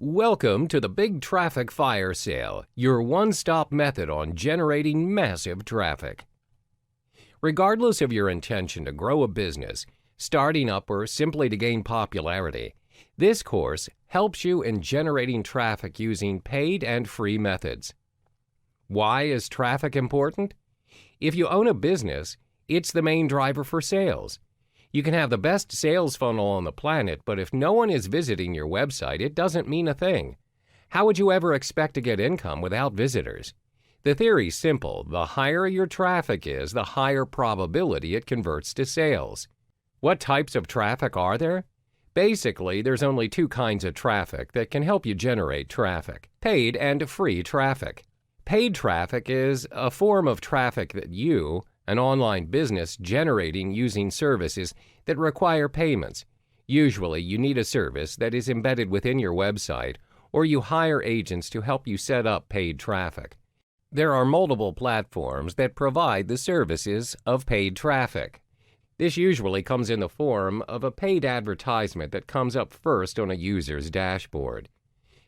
Welcome to the Big Traffic Firesale, your one-stop method on generating massive traffic. Regardless of your intention to grow a business, starting up, or simply to gain popularity, this course helps you in generating traffic using paid and free methods. Why is traffic important? If you own a business, it's the main driver for sales. You can have the best sales funnel on the planet, but if no one is visiting your website, it doesn't mean a thing. How would you ever expect to get income without visitors? The theory's simple. The higher your traffic is, the higher probability it converts to sales. What types of traffic are there? Basically, there's only two kinds of traffic that can help you generate traffic: paid and free traffic. Paid traffic is a form of traffic that you, an online business, generating using services that require payments. Usually, you need a service that is embedded within your website, or you hire agents to help you set up paid traffic. There are multiple platforms that provide the services of paid traffic. This usually comes in the form of a paid advertisement that comes up first on a user's dashboard.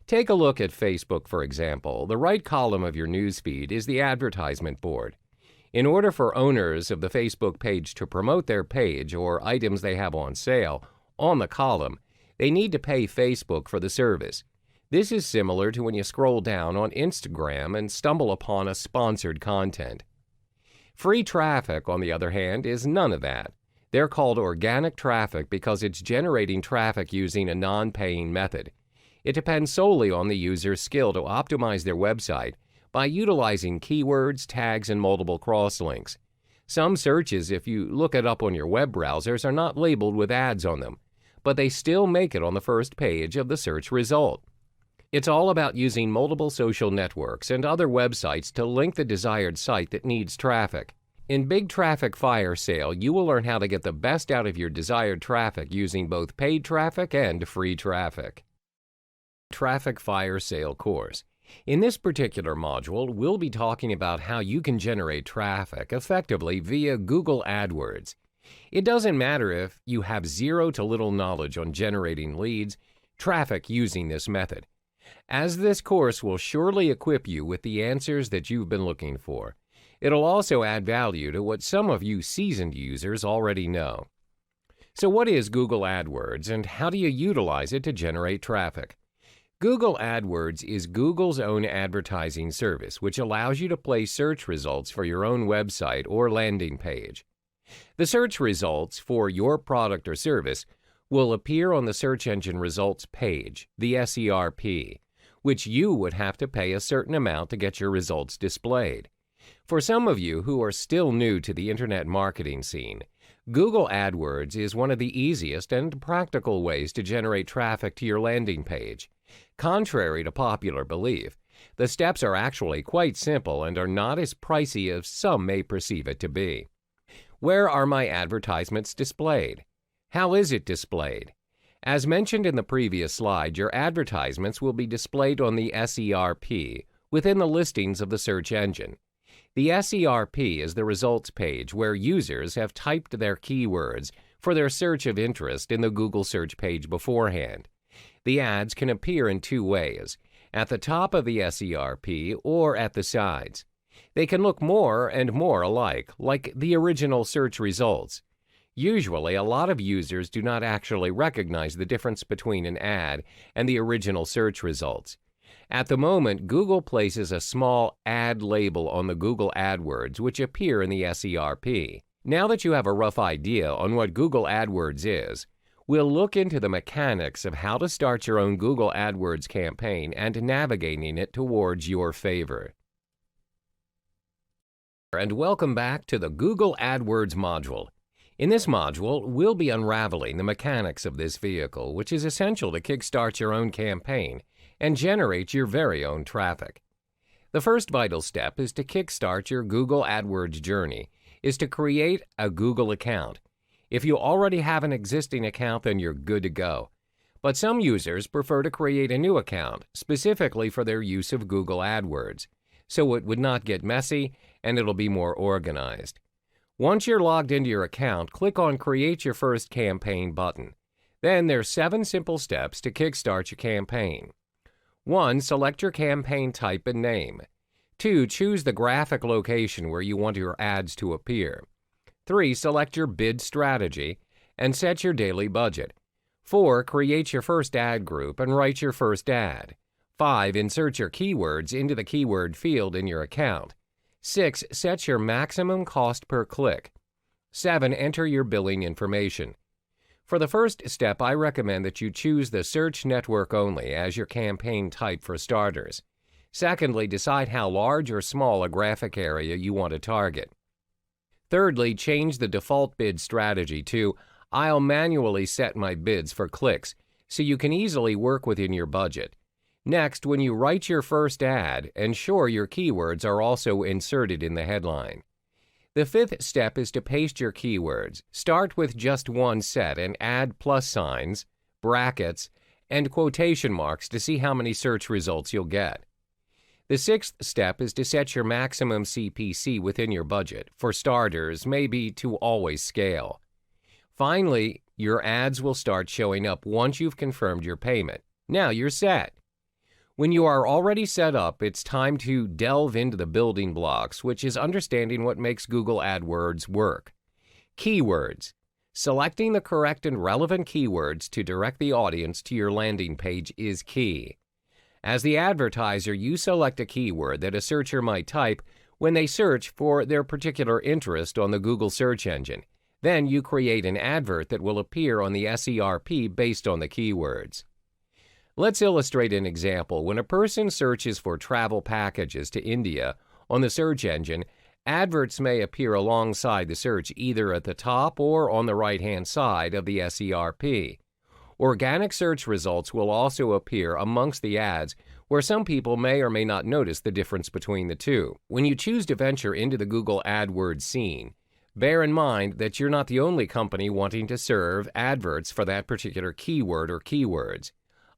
Take a look at Facebook, for example. The right column of your newsfeed is the advertisement board. In order for owners of the Facebook page to promote their page or items they have on sale on the column, they need to pay Facebook for the service. This is similar to when you scroll down on Instagram and stumble upon a sponsored content. Free traffic, on the other hand, is none of that. They're called organic traffic because it's generating traffic using a non-paying method. It depends solely on the user's skill to optimize their website by utilizing keywords, tags, and multiple crosslinks. Some searches, if you look it up on your web browsers, are not labeled with ads on them, but they still make it on the first page of the search result. It's all about using multiple social networks and other websites to link the desired site that needs traffic. In Big Traffic Firesale, you will learn how to get the best out of your desired traffic using both paid traffic and free traffic. Traffic Firesale course. In this particular module, we'll be talking about how you can generate traffic effectively via Google AdWords. It doesn't matter if you have zero to little knowledge on generating leads, traffic using this method, as this course will surely equip you with the answers that you've been looking for. It'll also add value to what some of you seasoned users already know. So what is Google AdWords, and how do you utilize it to generate traffic? Google AdWords is Google's own advertising service, which allows you to play search results for your own website or landing page. The search results for your product or service will appear on the search engine results page, the SERP, which you would have to pay a certain amount to get your results displayed. For some of you who are still new to the internet marketing scene, Google AdWords is one of the easiest and practical ways to generate traffic to your landing page. Contrary to popular belief, the steps are actually quite simple and are not as pricey as some may perceive it to be. Where are my advertisements displayed? How is it displayed? As mentioned in the previous slide, your advertisements will be displayed on the SERP within the listings of the search engine. The SERP is the results page where users have typed their keywords for their search of interest in the Google search page beforehand. The ads can appear in two ways, at the top of the SERP or at the sides. They can look more and more alike, like the original search results. Usually, a lot of users do not actually recognize the difference between an ad and the original search results. At the moment, Google places a small ad label on the Google AdWords, which appear in the SERP. Now that you have a rough idea on what Google AdWords is, we'll look into the mechanics of how to start your own Google AdWords campaign and navigating it towards your favor. And welcome back to the Google AdWords module. In this module, we'll be unraveling the mechanics of this vehicle, which is essential to kickstart your own campaign and generate your very own traffic. The first vital step is to kickstart your Google AdWords journey, is to create a Google account. If you already have an existing account, then you're good to go. But some users prefer to create a new account, specifically for their use of Google AdWords, so it would not get messy and it'll be more organized. Once you're logged into your account, click on Create Your First Campaign button. Then there's 7 simple steps to kickstart your campaign. 1. Select your campaign type and name. 2. Choose the graphic location where you want your ads to appear. 3. Select your bid strategy and set your daily budget. 4. Create your first ad group and write your first ad. 5. Insert your keywords into the keyword field in your account. 6. Set your maximum cost per click. 7. Enter your billing information. For the first step, I recommend that you choose the search network only as your campaign type for starters. Secondly, decide how large or small a graphic area you want to target. Thirdly, change the default bid strategy to "I'll manually set my bids for clicks," so you can easily work within your budget. Next, when you write your first ad, ensure your keywords are also inserted in the headline. The fifth step is to paste your keywords. Start with just one set and add plus signs, brackets, and quotation marks to see how many search results you'll get. The sixth step is to set your maximum CPC within your budget. For starters, maybe to always scale. Finally, your ads will start showing up once you've confirmed your payment. Now you're set. When you are already set up, it's time to delve into the building blocks, which is understanding what makes Google AdWords work. Keywords. Selecting the correct and relevant keywords to direct the audience to your landing page is key. As the advertiser, you select a keyword that a searcher might type when they search for their particular interest on the Google search engine. Then you create an advert that will appear on the SERP based on the keywords. Let's illustrate an example. When a person searches for travel packages to India on the search engine, adverts may appear alongside the search either at the top or on the right-hand side of the SERP. Organic search results will also appear amongst the ads, where some people may or may not notice the difference between the two. When you choose to venture into the Google AdWords scene, bear in mind that you're not the only company wanting to serve adverts for that particular keyword or keywords.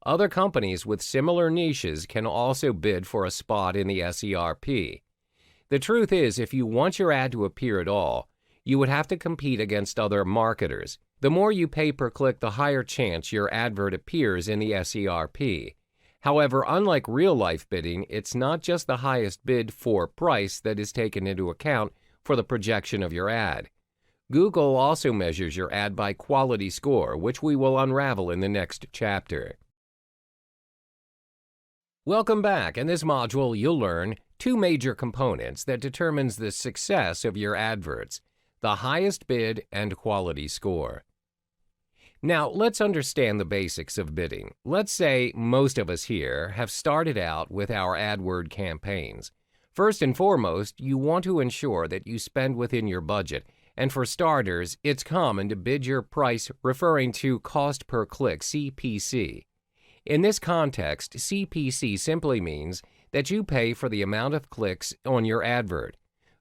Other companies with similar niches can also bid for a spot in the SERP. The truth is, if you want your ad to appear at all, you would have to compete against other marketers. The more you pay per click, the higher chance your advert appears in the SERP. However, unlike real-life bidding, it's not just the highest bid for price that is taken into account for the projection of your ad. Google also measures your ad by quality score, which we will unravel in the next chapter. Welcome back. In this module, you'll learn two major components that determines the success of your adverts: the highest bid and quality score. Now, let's understand the basics of bidding. Let's say most of us here have started out with our AdWord campaigns. First and foremost, you want to ensure that you spend within your budget, and for starters, it's common to bid your price referring to cost per click, CPC. In this context, CPC simply means that you pay for the amount of clicks on your advert.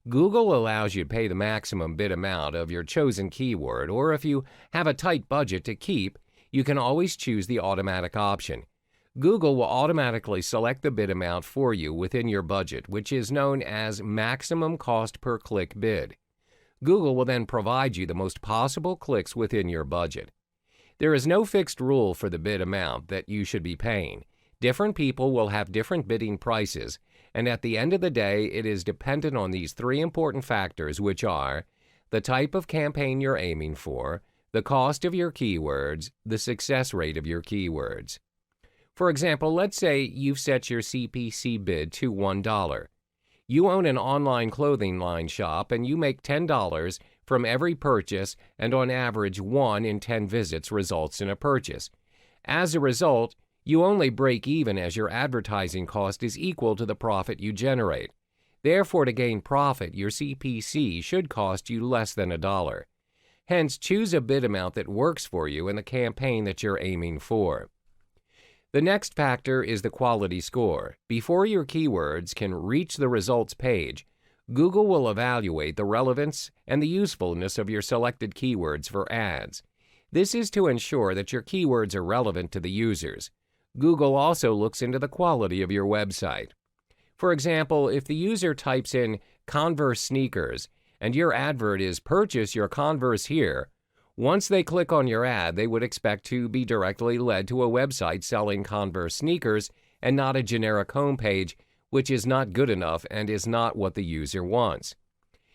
Google allows you to pay the maximum bid amount of your chosen keyword, or if you have a tight budget to keep, you can always choose the automatic option. Google will automatically select the bid amount for you within your budget, which is known as maximum cost per click bid. Google will then provide you the most possible clicks within your budget. There is no fixed rule for the bid amount that you should be paying. Different people will have different bidding prices, and at the end of the day, it is dependent on these three important factors, which are the type of campaign you're aiming for, the cost of your keywords, the success rate of your keywords. For example, let's say you've set your CPC bid to $1. You own an online clothing line shop and you make $10 from every purchase, and on average 1 in 10 visits results in a purchase. As a result, you only break even as your advertising cost is equal to the profit you generate. Therefore, to gain profit, your CPC should cost you less than $1. Hence, choose a bid amount that works for you in the campaign that you're aiming for. The next factor is the quality score. Before your keywords can reach the results page, Google will evaluate the relevance and the usefulness of your selected keywords for ads. This is to ensure that your keywords are relevant to the users. Google also looks into the quality of your website. For example, if the user types in Converse sneakers and your advert is "Purchase your Converse here," once they click on your ad, they would expect to be directly led to a website selling Converse sneakers and not a generic homepage, which is not good enough and is not what the user wants.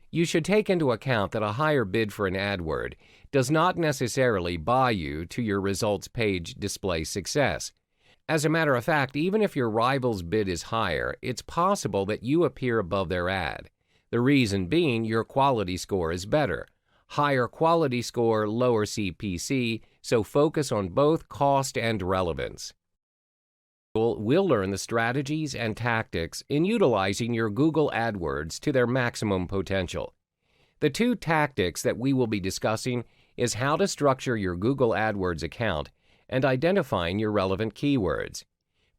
You should take into account that a higher bid for an AdWord does not necessarily buy you to your results page display success. As a matter of fact, even if your rival's bid is higher, it's possible that you appear above their ad. The reason being your quality score is better. Higher quality score, lower CPC, so focus on both cost and relevance. We'll learn the strategies and tactics in utilizing your Google AdWords to their maximum potential. The two tactics that we will be discussing is how to structure your Google AdWords account and identifying your relevant keywords.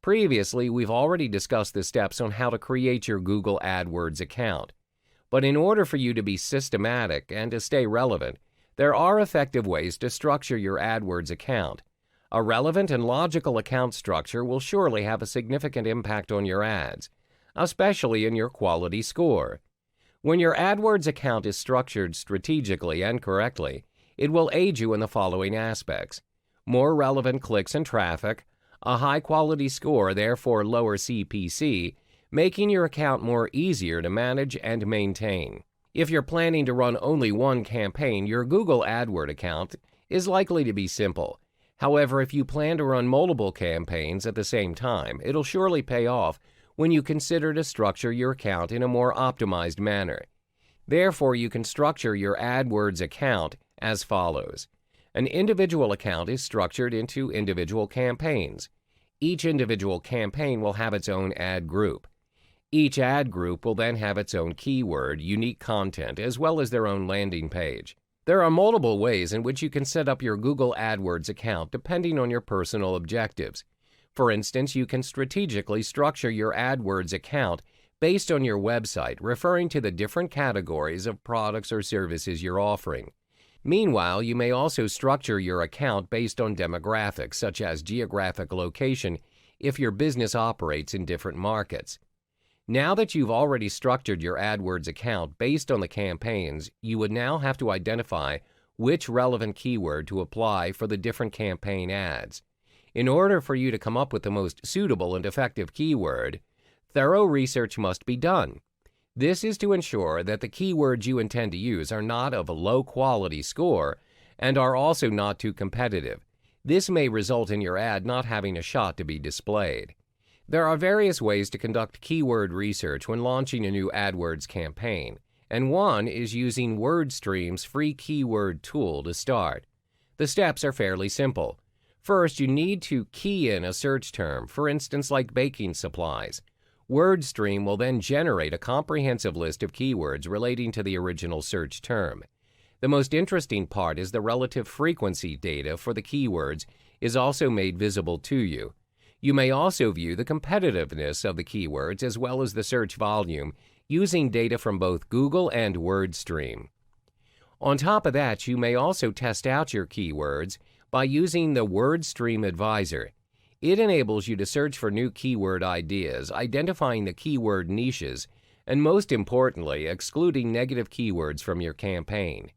Previously, we've already discussed the steps on how to create your Google AdWords account. But in order for you to be systematic and to stay relevant, there are effective ways to structure your AdWords account. A relevant and logical account structure will surely have a significant impact on your ads, especially in your quality score. When your AdWords account is structured strategically and correctly, it will aid you in the following aspects: more relevant clicks and traffic, a high-quality score, therefore lower CPC, making your account more easier to manage and maintain. If you're planning to run only one campaign, your Google AdWords account is likely to be simple. However, if you plan to run multiple campaigns at the same time, it'll surely pay off when you consider to structure your account in a more optimized manner. Therefore, you can structure your AdWords account as follows. An individual account is structured into individual campaigns. Each individual campaign will have its own ad group. Each ad group will then have its own keyword, unique content, as well as their own landing page. There are multiple ways in which you can set up your Google AdWords account depending on your personal objectives. For instance, you can strategically structure your AdWords account based on your website, referring to the different categories of products or services you're offering. Meanwhile, you may also structure your account based on demographics, such as geographic location, if your business operates in different markets. Now that you've already structured your AdWords account based on the campaigns, you would now have to identify which relevant keyword to apply for the different campaign ads. In order for you to come up with the most suitable and effective keyword, thorough research must be done. This is to ensure that the keywords you intend to use are not of a low quality score and are also not too competitive. This may result in your ad not having a shot to be displayed. There are various ways to conduct keyword research when launching a new AdWords campaign, and one is using WordStream's free keyword tool to start. The steps are fairly simple. First, you need to key in a search term, for instance like baking supplies. WordStream will then generate a comprehensive list of keywords relating to the original search term. The most interesting part is the relative frequency data for the keywords is also made visible to you. You may also view the competitiveness of the keywords as well as the search volume using data from both Google and WordStream. On top of that, you may also test out your keywords by using the WordStream Advisor. It enables you to search for new keyword ideas, identifying the keyword niches, and most importantly, excluding negative keywords from your campaign.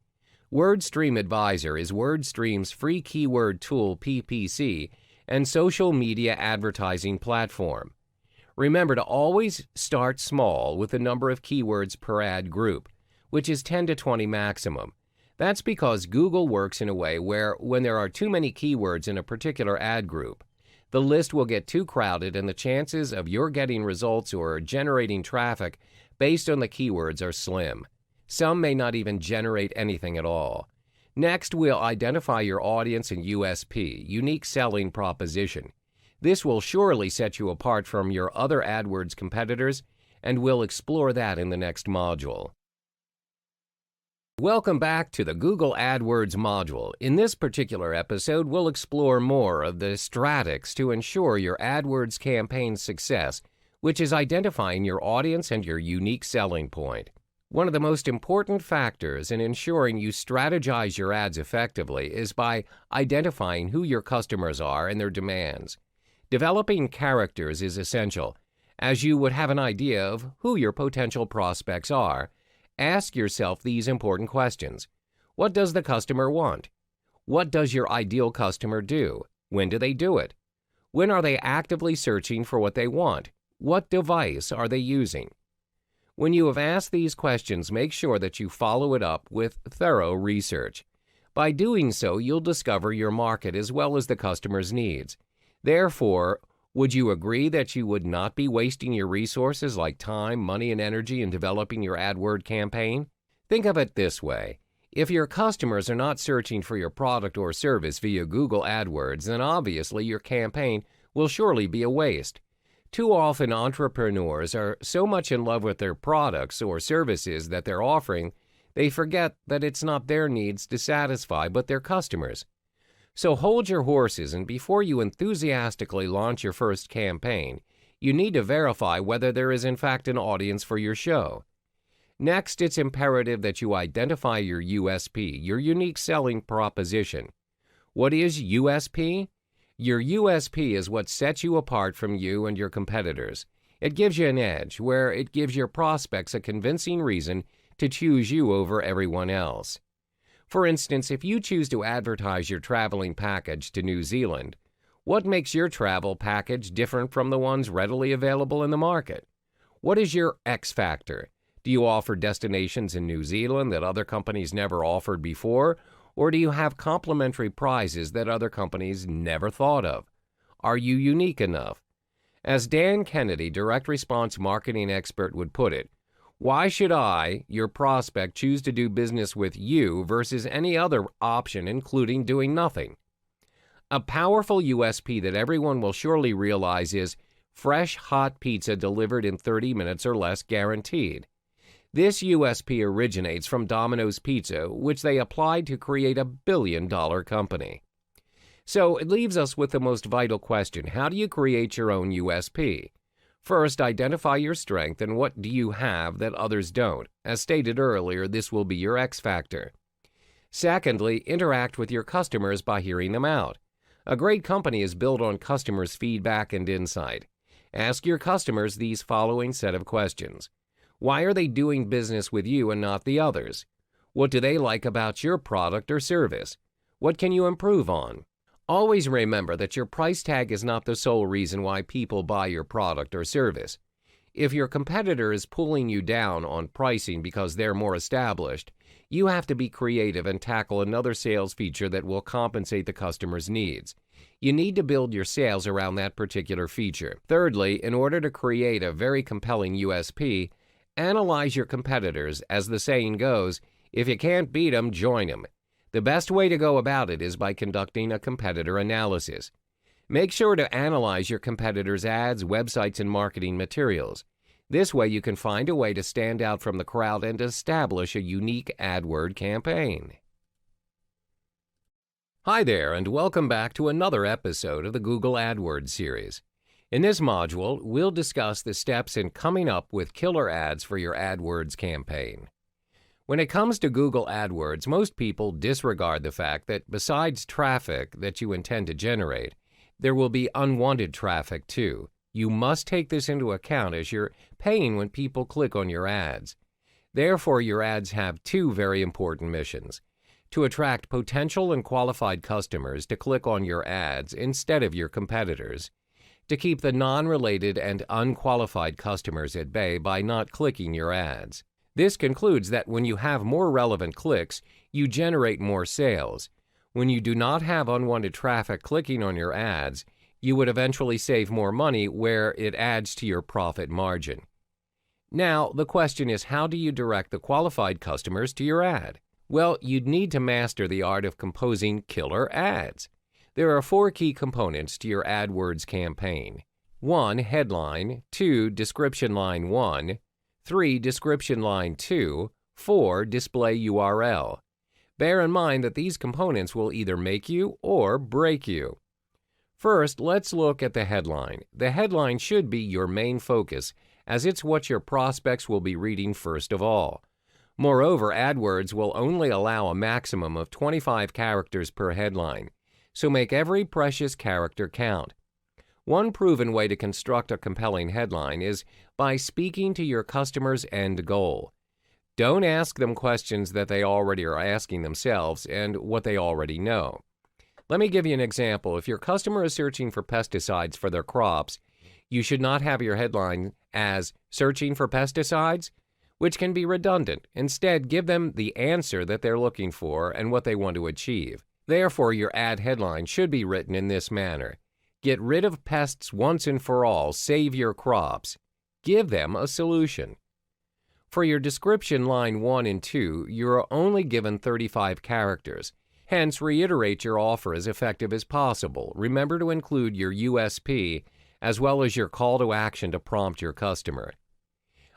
WordStream Advisor is WordStream's free keyword tool PPC and social media advertising platform. Remember to always start small with the number of keywords per ad group, which is 10 to 20 maximum. That's because Google works in a way where when there are too many keywords in a particular ad group, the list will get too crowded and the chances of your getting results or generating traffic based on the keywords are slim. Some may not even generate anything at all. Next, we'll identify your audience and USP, unique selling proposition. This will surely set you apart from your other AdWords competitors, and we'll explore that in the next module. Welcome back to the Google AdWords module. In this particular episode, we'll explore more of the strategies to ensure your AdWords campaign success, which is identifying your audience and your unique selling point. One of the most important factors in ensuring you strategize your ads effectively is by identifying who your customers are and their demands. Developing characters is essential. As you would have an idea of who your potential prospects are, ask yourself these important questions. What does the customer want? What does your ideal customer do? When do they do it? When are they actively searching for what they want? What device are they using? When you have asked these questions, make sure that you follow it up with thorough research. By doing so, you'll discover your market as well as the customer's needs. Therefore, would you agree that you would not be wasting your resources like time, money, and energy in developing your AdWord campaign? Think of it this way. If your customers are not searching for your product or service via Google AdWords, then obviously your campaign will surely be a waste. Too often, entrepreneurs are so much in love with their products or services that they're offering, they forget that it's not their needs to satisfy, but their customers. So hold your horses, and before you enthusiastically launch your first campaign, you need to verify whether there is in fact an audience for your show. Next, it's imperative that you identify your USP, your unique selling proposition. What is USP? Your USP is what sets you apart from you and your competitors. It gives you an edge, where it gives your prospects a convincing reason to choose you over everyone else. For instance, if you choose to advertise your traveling package to New Zealand, what makes your travel package different from the ones readily available in the market? What is your X factor? Do you offer destinations in New Zealand that other companies never offered before? Or do you have complimentary prizes that other companies never thought of? Are you unique enough? As Dan Kennedy, direct response marketing expert, would put it, why should I, your prospect, choose to do business with you versus any other option, including doing nothing? A powerful USP that everyone will surely realize is fresh, hot pizza delivered in 30 minutes or less guaranteed. This USP originates from Domino's Pizza, which they applied to create a billion-dollar company. So it leaves us with the most vital question: how do you create your own USP? First, identify your strength and what do you have that others don't. As stated earlier, this will be your X factor. Secondly, interact with your customers by hearing them out. A great company is built on customers' feedback and insight. Ask your customers these following set of questions. Why are they doing business with you and not the others? What do they like about your product or service? What can you improve on? Always remember that your price tag is not the sole reason why people buy your product or service. If your competitor is pulling you down on pricing because they're more established, you have to be creative and tackle another sales feature that will compensate the customer's needs. You need to build your sales around that particular feature. Thirdly, in order to create a very compelling USP, analyze your competitors. As the saying goes, if you can't beat them, join them. The best way to go about it is by conducting a competitor analysis. Make sure to analyze your competitors' ads, websites, and marketing materials. This way you can find a way to stand out from the crowd and establish a unique AdWord campaign. Hi there, and welcome back to another episode of the Google AdWords series. In this module, we'll discuss the steps in coming up with killer ads for your AdWords campaign. When it comes to Google AdWords, most people disregard the fact that besides traffic that you intend to generate, there will be unwanted traffic too. You must take this into account as you're paying when people click on your ads. Therefore, your ads have two very important missions: to attract potential and qualified customers to click on your ads instead of your competitors, to keep the non-related and unqualified customers at bay by not clicking your ads. This concludes that when you have more relevant clicks, you generate more sales. When you do not have unwanted traffic clicking on your ads, you would eventually save more money where it adds to your profit margin. Now, the question is, how do you direct the qualified customers to your ad? Well, you'd need to master the art of composing killer ads. There are 4 key components to your AdWords campaign. 1. Headline. 2. Description line 1. 3. Description line 2. 4. Display URL. Bear in mind that these components will either make you or break you. First, let's look at the headline. The headline should be your main focus, as it's what your prospects will be reading first of all. Moreover, AdWords will only allow a maximum of 25 characters per headline, so make every precious character count. One proven way to construct a compelling headline is by speaking to your customer's end goal. Don't ask them questions that they already are asking themselves and what they already know. Let me give you an example. If your customer is searching for pesticides for their crops, you should not have your headline as "Searching for pesticides," which can be redundant. Instead, give them the answer that they're looking for and what they want to achieve. Therefore, your ad headline should be written in this manner: "Get rid of pests once and for all, save your crops." Give them a solution. For your description line 1 and 2, you are only given 35 characters. Hence, reiterate your offer as effective as possible. Remember to include your USP as well as your call to action to prompt your customer.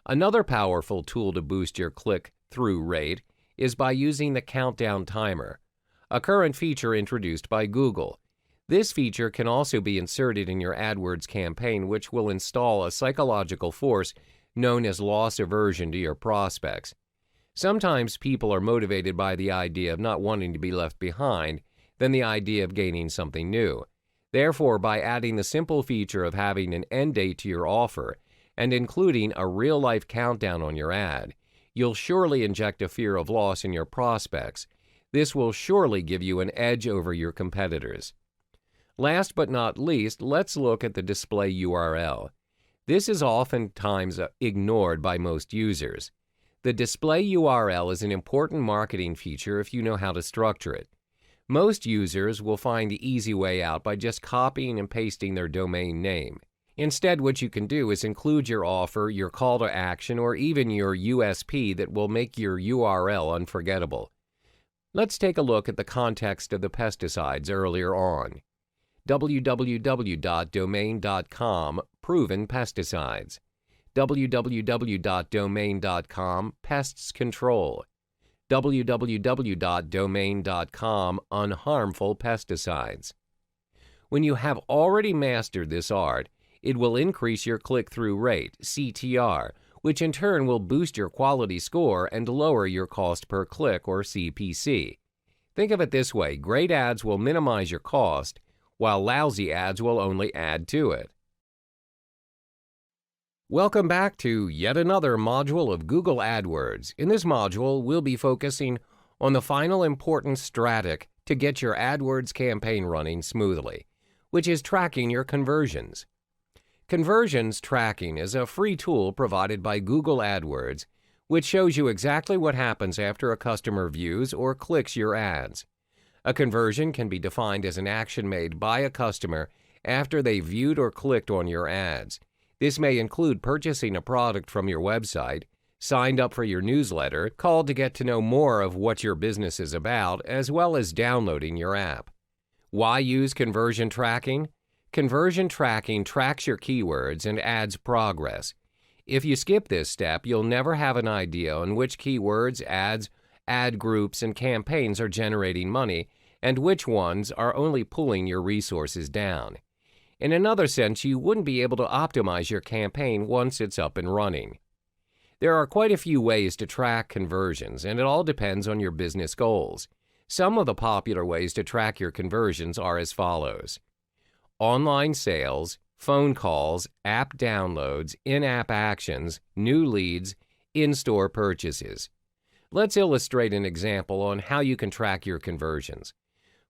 Another powerful tool to boost your click-through rate is by using the countdown timer, a current feature introduced by Google. This feature can also be inserted in your AdWords campaign, which will install a psychological force known as loss aversion to your prospects. Sometimes people are motivated by the idea of not wanting to be left behind than the idea of gaining something new. Therefore, by adding the simple feature of having an end date to your offer and including a real-life countdown on your ad, you'll surely inject a fear of loss in your prospects. This will surely give you an edge over your competitors. Last but not least, let's look at the display URL. This is oftentimes ignored by most users. The display URL is an important marketing feature if you know how to structure it. Most users will find the easy way out by just copying and pasting their domain name. Instead, what you can do is include your offer, your call to action, or even your USP that will make your URL unforgettable. Let's take a look at the context of the pesticides earlier on. www.domain.com Proven Pesticides. www.domain.com Pests Control. www.domain.com Unharmful Pesticides. When you have already mastered this art, it will increase your click-through rate, CTR, which in turn will boost your quality score and lower your cost per click, or CPC. Think of it this way: great ads will minimize your cost, while lousy ads will only add to it. Welcome back to yet another module of Google AdWords. In this module, we'll be focusing on the final important strategy to get your AdWords campaign running smoothly, which is tracking your conversions. Conversions tracking is a free tool provided by Google AdWords, which shows you exactly what happens after a customer views or clicks your ads. A conversion can be defined as an action made by a customer after they viewed or clicked on your ads. This may include purchasing a product from your website, signed up for your newsletter, called to get to know more of what your business is about, as well as downloading your app. Why use conversion tracking? Conversion tracking tracks your keywords and ads progress. If you skip this step, you'll never have an idea on which keywords, ads, ad groups, and campaigns are generating money and which ones are only pulling your resources down. In another sense, you wouldn't be able to optimize your campaign once it's up and running. There are quite a few ways to track conversions, and it all depends on your business goals. Some of the popular ways to track your conversions are as follows: online sales, phone calls, app downloads, in-app actions, new leads, in-store purchases. Let's illustrate an example on how you can track your conversions.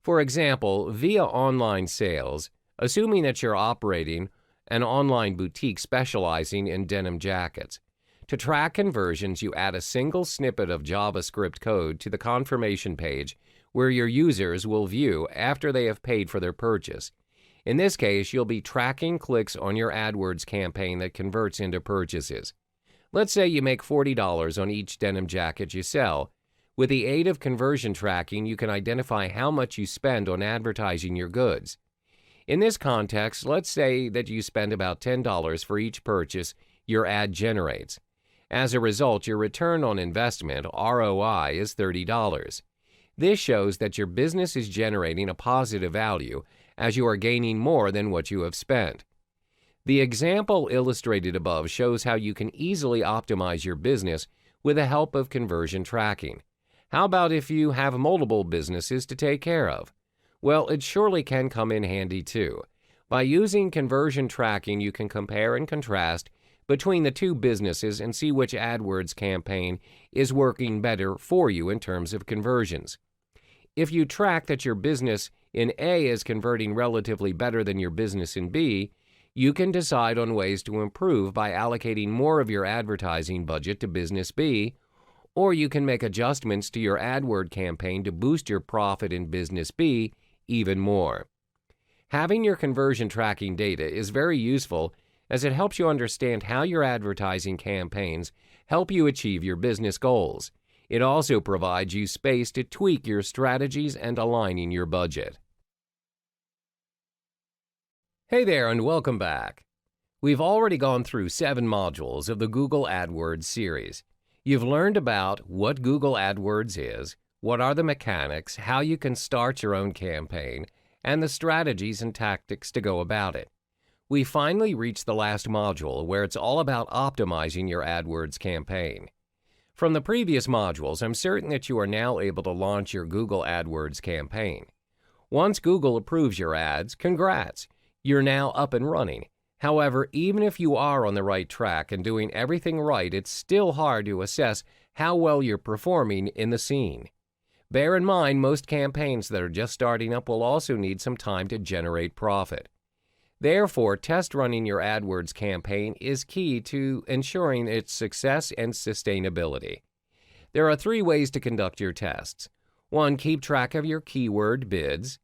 For example, via online sales, assuming that you're operating an online boutique specializing in denim jackets. To track conversions, you add a single snippet of JavaScript code to the confirmation page where your users will view after they have paid for their purchase. In this case, you'll be tracking clicks on your AdWords campaign that converts into purchases. Let's say you make $40 on each denim jacket you sell. With the aid of conversion tracking, you can identify how much you spend on advertising your goods. In this context, let's say that you spend about $10 for each purchase your ad generates. As a result, your return on investment, ROI, is $30. This shows that your business is generating a positive value as you are gaining more than what you have spent. The example illustrated above shows how you can easily optimize your business with the help of conversion tracking. How about if you have multiple businesses to take care of? Well, it surely can come in handy too. By using conversion tracking, you can compare and contrast between the two businesses and see which AdWords campaign is working better for you in terms of conversions. If you track that your business in A is converting relatively better than your business in B, you can decide on ways to improve by allocating more of your advertising budget to business B, or you can make adjustments to your AdWord campaign to boost your profit in business B even more. Having your conversion tracking data is very useful as it helps you understand how your advertising campaigns help you achieve your business goals. It also provides you space to tweak your strategies and aligning your budget. Hey there and welcome back. We've already gone through 7 modules of the Google AdWords series. You've learned about what Google AdWords is, what are the mechanics, how you can start your own campaign, and the strategies and tactics to go about it. We finally reached the last module where it's all about optimizing your AdWords campaign. From the previous modules, I'm certain that you are now able to launch your Google AdWords campaign. Once Google approves your ads, congrats! You're now up and running. However, even if you are on the right track and doing everything right, it's still hard to assess how well you're performing in the scene. Bear in mind, most campaigns that are just starting up will also need some time to generate profit. Therefore, test running your AdWords campaign is key to ensuring its success and sustainability. There are 3 ways to conduct your tests. 1. Keep track of your keyword bids.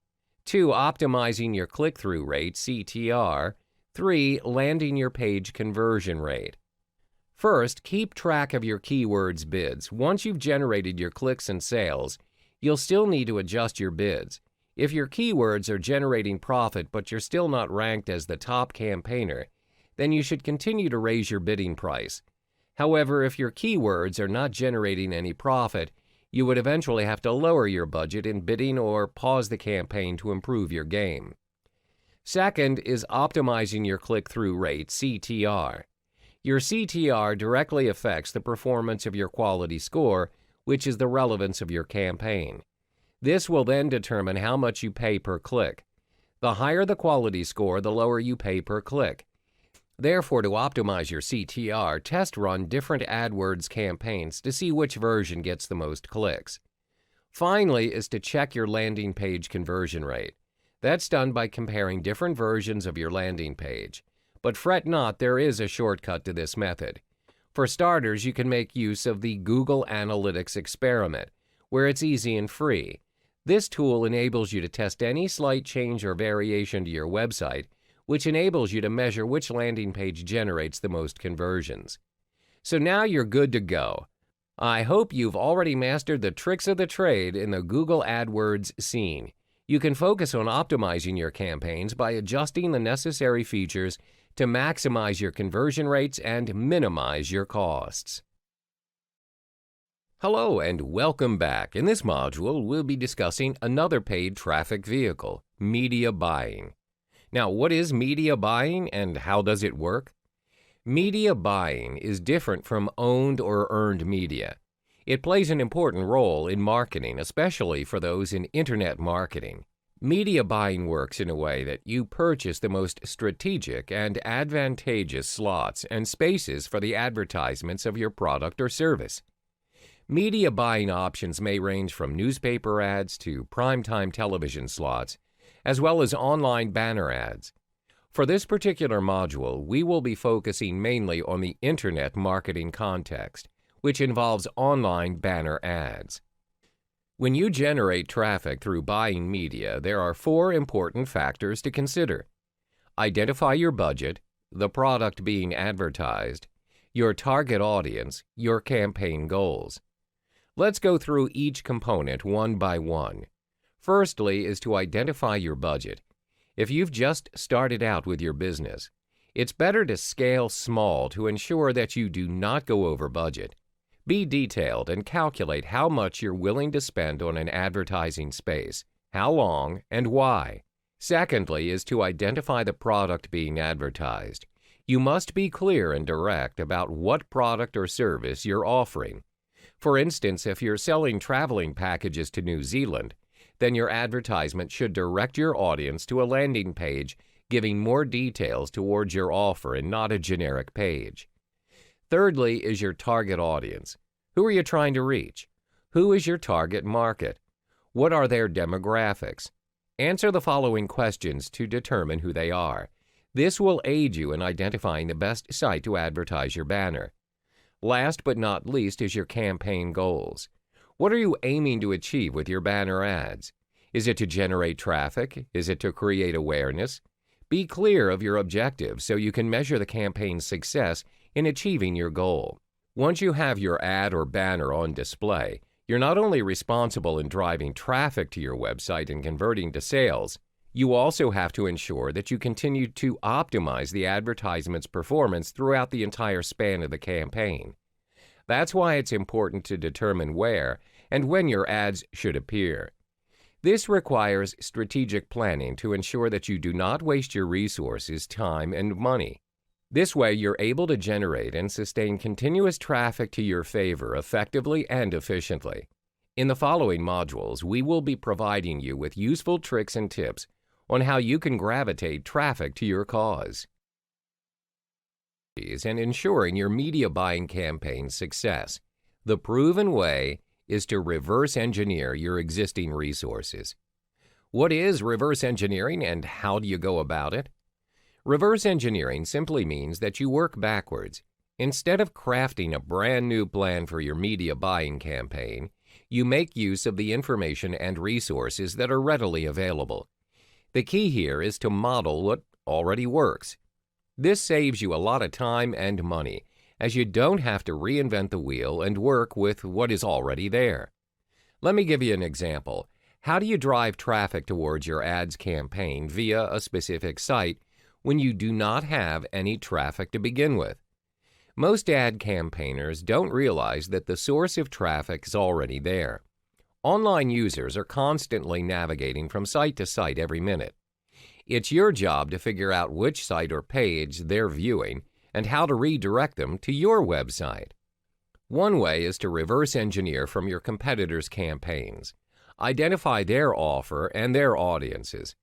2. Optimizing your click-through rate, CTR. 3. Landing your page conversion rate. First, keep track of your keywords bids. Once you've generated your clicks and sales, you'll still need to adjust your bids. If your keywords are generating profit but you're still not ranked as the top campaigner, then you should continue to raise your bidding price. However, if your keywords are not generating any profit, you would eventually have to lower your budget in bidding or pause the campaign to improve your game. Second is optimizing your click-through rate, CTR. Your CTR directly affects the performance of your quality score, which is the relevance of your campaign. This will then determine how much you pay per click. The higher the quality score, the lower you pay per click. Therefore, to optimize your CTR, test run different AdWords campaigns to see which version gets the most clicks. Finally is to check your landing page conversion rate. That's done by comparing different versions of your landing page. But fret not, there is a shortcut to this method. For starters, you can make use of the Google Analytics experiment, where it's easy and free. This tool enables you to test any slight change or variation to your website, which enables you to measure which landing page generates the most conversions. So now you're good to go. I hope you've already mastered the tricks of the trade in the Google AdWords scene. You can focus on optimizing your campaigns by adjusting the necessary features to maximize your conversion rates and minimize your costs. Hello and welcome back. In this module, we'll be discussing another paid traffic vehicle, media buying. Now, what is media buying and how does it work? Media buying is different from owned or earned media. It plays an important role in marketing, especially for those in internet marketing. Media buying works in a way that you purchase the most strategic and advantageous slots and spaces for the advertisements of your product or service. Media buying options may range from newspaper ads to primetime television slots, as well as online banner ads. For this particular module, we will be focusing mainly on the internet marketing context, which involves online banner ads. When you generate traffic through buying media, there are 4 important factors to consider. Identify your budget, the product being advertised, your target audience, your campaign goals. Let's go through each component one by one. Firstly is to identify your budget. If you've just started out with your business, it's better to scale small to ensure that you do not go over budget. Be detailed and calculate how much you're willing to spend on an advertising space, how long, and why. Secondly is to identify the product being advertised. You must be clear and direct about what product or service you're offering. For instance, if you're selling traveling packages to New Zealand, then your advertisement should direct your audience to a landing page giving more details towards your offer and not a generic page. Thirdly is your target audience. Who are you trying to reach? Who is your target market? What are their demographics? Answer the following questions to determine who they are. This will aid you in identifying the best site to advertise your banner. Last but not least is your campaign goals. What are you aiming to achieve with your banner ads? Is it to generate traffic? Is it to create awareness? Be clear of your objectives so you can measure the campaign's success in achieving your goal. Once you have your ad or banner on display, you're not only responsible in driving traffic to your website and converting to sales, you also have to ensure that you continue to optimize the advertisement's performance throughout the entire span of the campaign. That's why it's important to determine where and when your ads should appear. This requires strategic planning to ensure that you do not waste your resources, time, and money. This way, you're able to generate and sustain continuous traffic to your favor effectively and efficiently. In the following modules, we will be providing you with useful tricks and tips on how you can gravitate traffic to your cause and ensuring your media buying campaign's success. The proven way is to reverse engineer your existing resources. What is reverse engineering and how do you go about it? Reverse engineering simply means that you work backwards. Instead of crafting a brand new plan for your media buying campaign, you make use of the information and resources that are readily available. The key here is to model what already works. This saves you a lot of time and money, as you don't have to reinvent the wheel and work with what is already there. Let me give you an example. How do you drive traffic towards your ads campaign via a specific site when you do not have any traffic to begin with? Most ad campaigners don't realize that the source of traffic is already there. Online users are constantly navigating from site to site every minute. It's your job to figure out which site or page they're viewing and how to redirect them to your website. One way is to reverse engineer from your competitors' campaigns. Identify their offer and their audiences.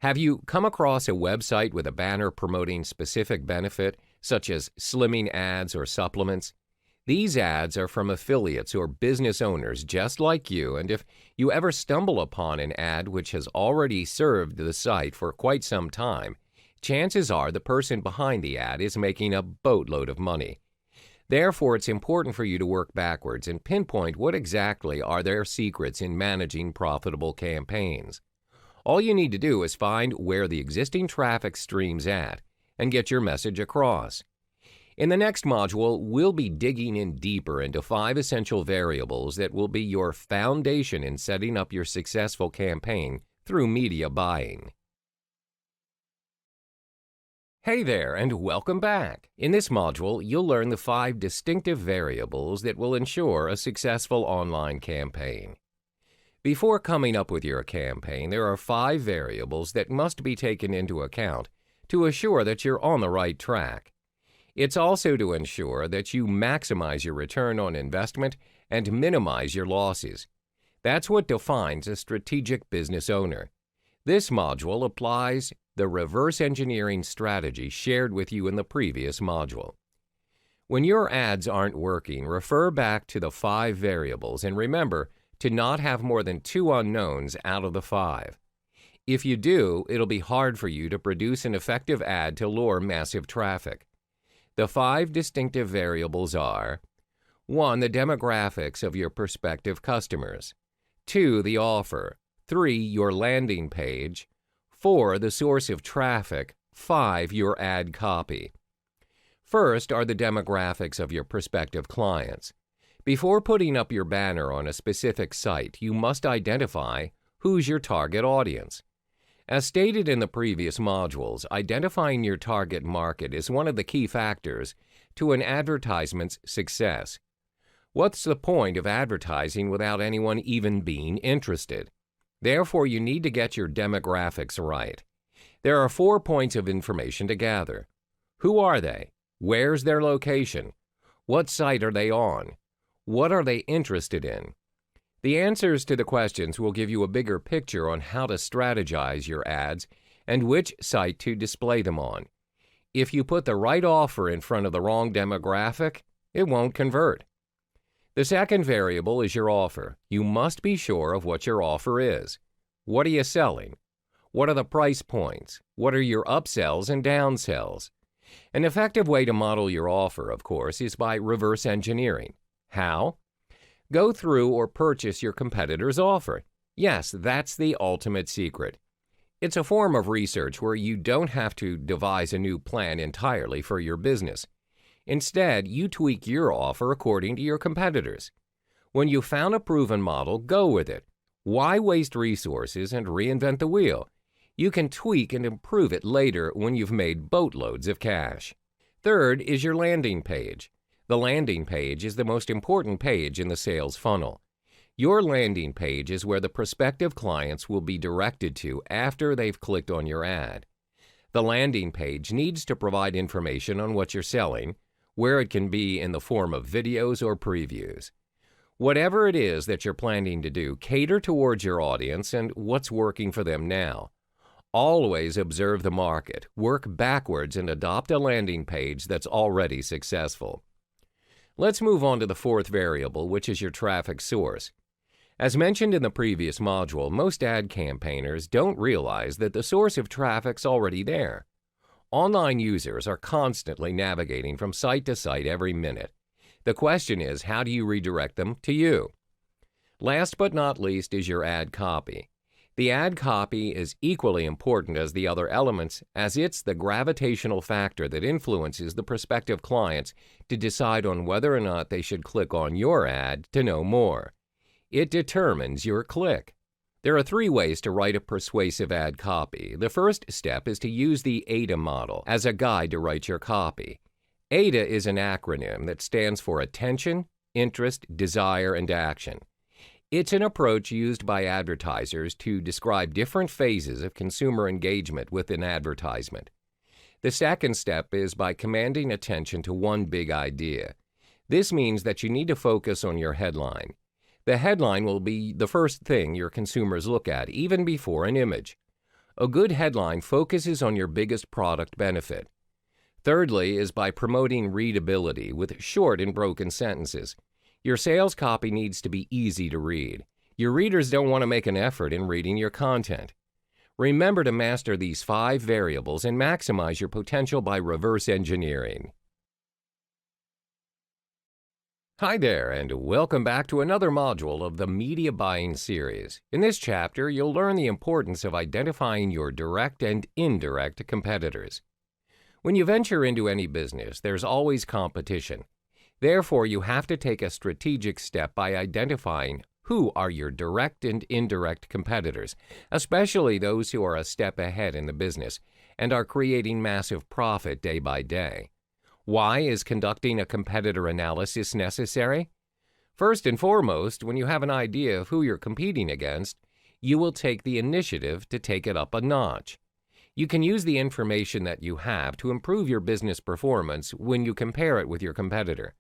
Have you come across a website with a banner promoting specific benefit, such as slimming ads or supplements? These ads are from affiliates or business owners just like you, and if you ever stumble upon an ad which has already served the site for quite some time, chances are the person behind the ad is making a boatload of money. Therefore, it's important for you to work backwards and pinpoint what exactly are their secrets in managing profitable campaigns. All you need to do is find where the existing traffic stream's at and get your message across. In the next module, we'll be digging in deeper into 5 essential variables that will be your foundation in setting up your successful campaign through media buying. Hey there, and welcome back. In this module, you'll learn the 5 distinctive variables that will ensure a successful online campaign. Before coming up with your campaign, there are 5 variables that must be taken into account to assure that you're on the right track. It's also to ensure that you maximize your return on investment and minimize your losses. That's what defines a strategic business owner. This module applies the reverse engineering strategy shared with you in the previous module. When your ads aren't working, refer back to the 5 variables and remember to not have more than 2 unknowns out of the 5. If you do, it'll be hard for you to produce an effective ad to lure massive traffic. The 5 distinctive variables are: 1. The demographics of your prospective customers. 2. The offer. 3. Your landing page. 4. The source of traffic. 5. Your ad copy. First are the demographics of your prospective clients. Before putting up your banner on a specific site, you must identify who's your target audience. As stated in the previous modules, identifying your target market is one of the key factors to an advertisement's success. What's the point of advertising without anyone even being interested? Therefore, you need to get your demographics right. There are 4 points of information to gather. Who are they? Where's their location? What site are they on? What are they interested in? The answers to the questions will give you a bigger picture on how to strategize your ads and which site to display them on. If you put the right offer in front of the wrong demographic, it won't convert. The second variable is your offer. You must be sure of what your offer is. What are you selling? What are the price points? What are your upsells and downsells? An effective way to model your offer, of course, is by reverse engineering. How? Go through or purchase your competitor's offer. Yes, that's the ultimate secret. It's a form of research where you don't have to devise a new plan entirely for your business. Instead, you tweak your offer according to your competitors. When you've found a proven model, go with it. Why waste resources and reinvent the wheel? You can tweak and improve it later when you've made boatloads of cash. Third is your landing page. The landing page is the most important page in the sales funnel. Your landing page is where the prospective clients will be directed to after they've clicked on your ad. The landing page needs to provide information on what you're selling, where it can be in the form of videos or previews. Whatever it is that you're planning to do, cater towards your audience and what's working for them now. Always observe the market, work backwards, and adopt a landing page that's already successful. Let's move on to the fourth variable, which is your traffic source. As mentioned in the previous module, most ad campaigners don't realize that the source of traffic's already there. Online users are constantly navigating from site to site every minute. The question is, how do you redirect them to you? Last but not least is your ad copy. The ad copy is equally important as the other elements, as it's the gravitational factor that influences the prospective clients to decide on whether or not they should click on your ad to know more. It determines your click. There are 3 ways to write a persuasive ad copy. The first step is to use the AIDA model as a guide to write your copy. AIDA is an acronym that stands for Attention, Interest, Desire, and Action. It's an approach used by advertisers to describe different phases of consumer engagement with an advertisement. The second step is by commanding attention to one big idea. This means that you need to focus on your headline. The headline will be the first thing your consumers look at, even before an image. A good headline focuses on your biggest product benefit. Thirdly is by promoting readability with short and broken sentences. Your sales copy needs to be easy to read. Your readers don't want to make an effort in reading your content. Remember to master these 5 variables and maximize your potential by reverse engineering. Hi there, and welcome back to another module of the Media Buying series. In this chapter, you'll learn the importance of identifying your direct and indirect competitors. When you venture into any business, there's always competition. Therefore, you have to take a strategic step by identifying who are your direct and indirect competitors, especially those who are a step ahead in the business and are creating massive profit day by day. Why is conducting a competitor analysis necessary? First and foremost, when you have an idea of who you're competing against, you will take the initiative to take it up a notch. You can use the information that you have to improve your business performance when you compare it with your competitor.